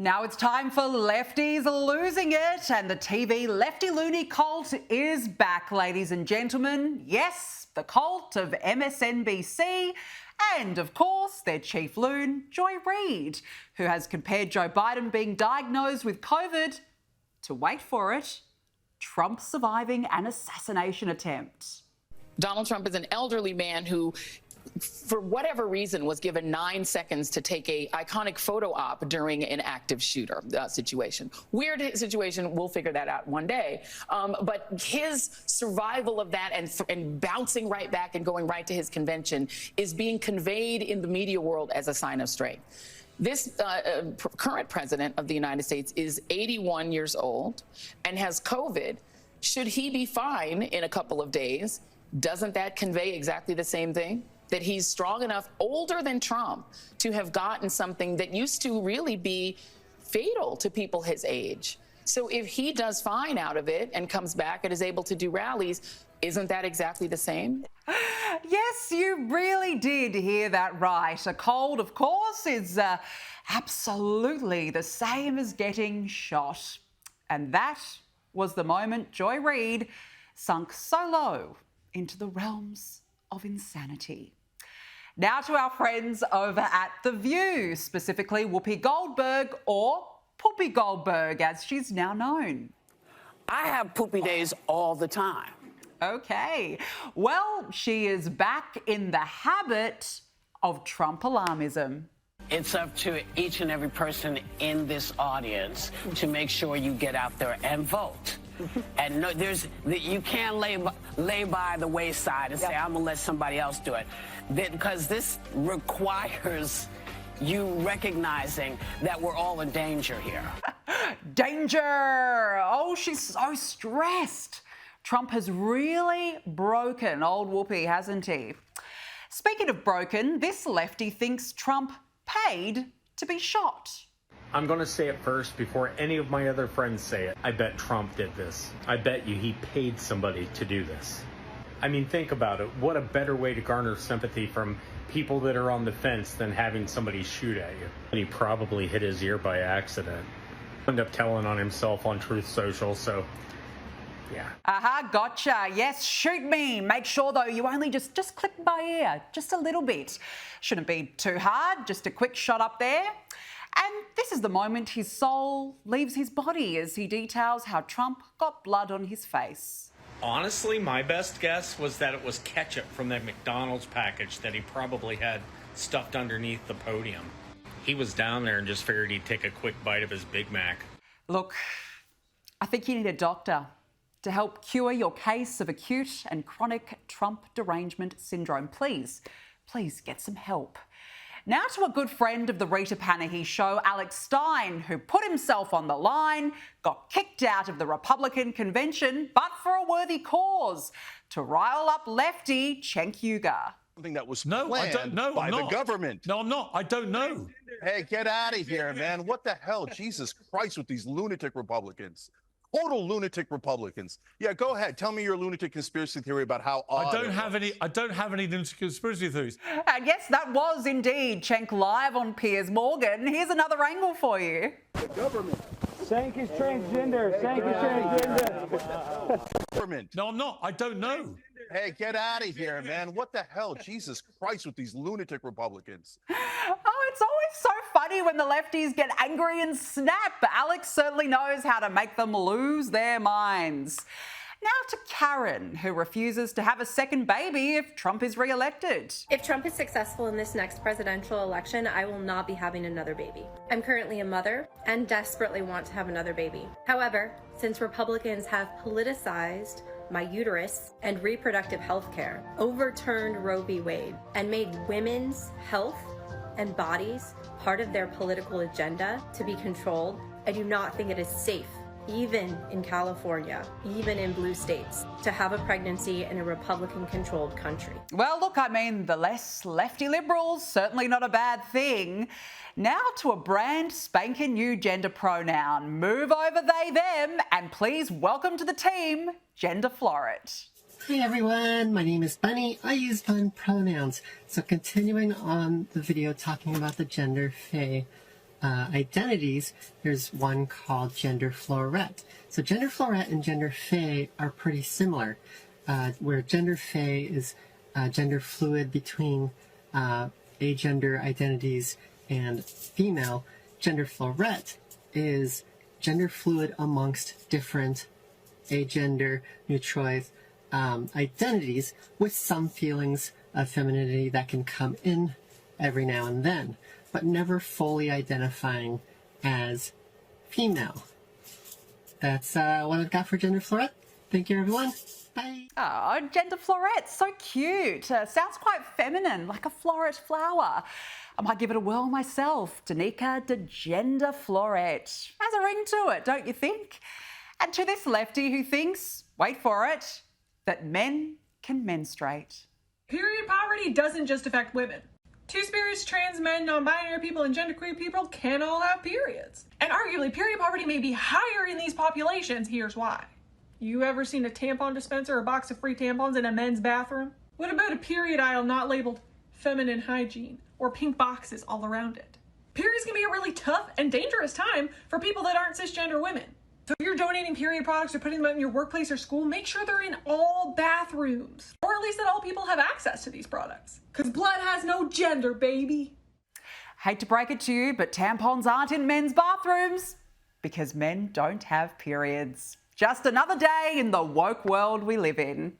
Now it's time for Lefties Losing It, and the TV Lefty Loony cult is back, ladies and gentlemen. Yes, the cult of MSNBC and, of course, their chief loon, Joy Reid, who has compared Joe Biden being diagnosed with COVID to, wait for it, Trump surviving an assassination attempt. Donald Trump is an elderly man who, for whatever reason, was given 9 seconds to take a iconic photo op during an active shooter situation. Weird situation. We'll figure that out one day. But his survival of that and bouncing right back and going right to his convention is being conveyed in the media world as a sign of strength. This current president of the United States is 81 years old and has COVID. Should he be fine in a couple of days? Doesn't that convey exactly the same thing? That he's strong enough, older than Trump, to have gotten something that used to really be fatal to people his age. So if he does fine out of it and comes back and is able to do rallies, isn't that exactly the same? Yes, you really did hear that right. A cold, of course, is absolutely the same as getting shot. And that was the moment Joy Reid sunk so low into the realms of insanity. Now to our friends over at The View, specifically Whoopi Goldberg, or Poopy Goldberg, as she's now known. I have poopy days all the time. Okay. Well, she is back in the habit of Trump alarmism. It's up to each and every person in this audience to make sure you get out there and vote. And no, you can't lay by the wayside and say, I'm going to let somebody else do it. Because this requires you recognizing that we're all in danger here. Danger! Oh, she's so stressed. Trump has really broken old Whoopi, hasn't he? Speaking of broken, this lefty thinks Trump paid to be shot. I'm going to say it first before any of my other friends say it. I bet Trump did this. I bet you he paid somebody to do this. I mean, think about it. What a better way to garner sympathy from people that are on the fence than having somebody shoot at you. And he probably hit his ear by accident. Ended up telling on himself on Truth Social, so yeah. Aha, gotcha. Yes, shoot me. Make sure, though, you only just clip my ear, just a little bit. Shouldn't be too hard, just a quick shot up there. And this is the moment his soul leaves his body as he details how Trump got blood on his face. Honestly, my best guess was that it was ketchup from that McDonald's package that he probably had stuffed underneath the podium. He was down there and just figured he'd take a quick bite of his Big Mac. Look, I think you need a doctor to help cure your case of acute and chronic Trump derangement syndrome. Please get some help. Now to a good friend of the Rita Panahi show, Alex Stein, who put himself on the line, got kicked out of the Republican convention, but for a worthy cause, to rile up lefty Cenk Uygur. Something that was No, I don't know. by the government. No, I'm not. I don't know. Hey, get out of here, man. What the hell? Jesus Christ with these lunatic Republicans. Total lunatic Republicans. Yeah, go ahead. Tell me your lunatic conspiracy theory about how I don't have any lunatic conspiracy theories. And yes, that was indeed Cenk live on Piers Morgan. Here's another angle for you. The government. Cenk is transgender. Cenk is transgender. Government. No, I'm not. I don't know. Hey, get out of here, man. What the hell? Jesus Christ with these lunatic Republicans. Oh, it's always so funny when the lefties get angry and snap. Alex certainly knows how to make them lose their minds. Now to Karen, who refuses to have a second baby if Trump is re-elected. If Trump is successful in this next presidential election, I will not be having another baby. I'm currently a mother and desperately want to have another baby. However, since Republicans have politicized my uterus and reproductive health care, overturned Roe v. Wade, and made women's health and bodies part of their political agenda to be controlled, I do not think it is safe, even in California, even in blue states, to have a pregnancy in a Republican-controlled country. Well, look, I mean, the less lefty liberals, certainly not a bad thing. Now to a brand spanking new gender pronoun. Move over they, them, and please welcome to the team, Gender Floret. Hey everyone, my name is Bunny. I use fun pronouns. So continuing on the video talking about the gender fae, identities, there's one called gender floret. So gender floret and gender fay are pretty similar, where gender fay is gender fluid between agender identities and female. Gender floret is gender fluid amongst different agender, neutroid identities with some feelings of femininity that can come in every now and then, but never fully identifying as female. That's what I've got for gender floret. Thank you, everyone. Bye. Oh, gender floret, so cute. Sounds quite feminine, like a floret flower. I might give it a whirl myself. Danica De Gender Floret. Has a ring to it, don't you think? And to this lefty who thinks, wait for it, that men can menstruate. Period poverty doesn't just affect women. Two-spirits, trans men, non-binary people, and genderqueer people can all have periods. And arguably, period poverty may be higher in these populations. Here's why. You ever seen a tampon dispenser or a box of free tampons in a men's bathroom? What about a period aisle not labeled feminine hygiene or pink boxes all around it? Periods can be a really tough and dangerous time for people that aren't cisgender women. So if you're donating period products or putting them in your workplace or school, make sure they're in all bathrooms. Or at least that all people have access to these products. Because blood has no gender, baby. Hate to break it to you, but tampons aren't in men's bathrooms because men don't have periods. Just another day in the woke world we live in.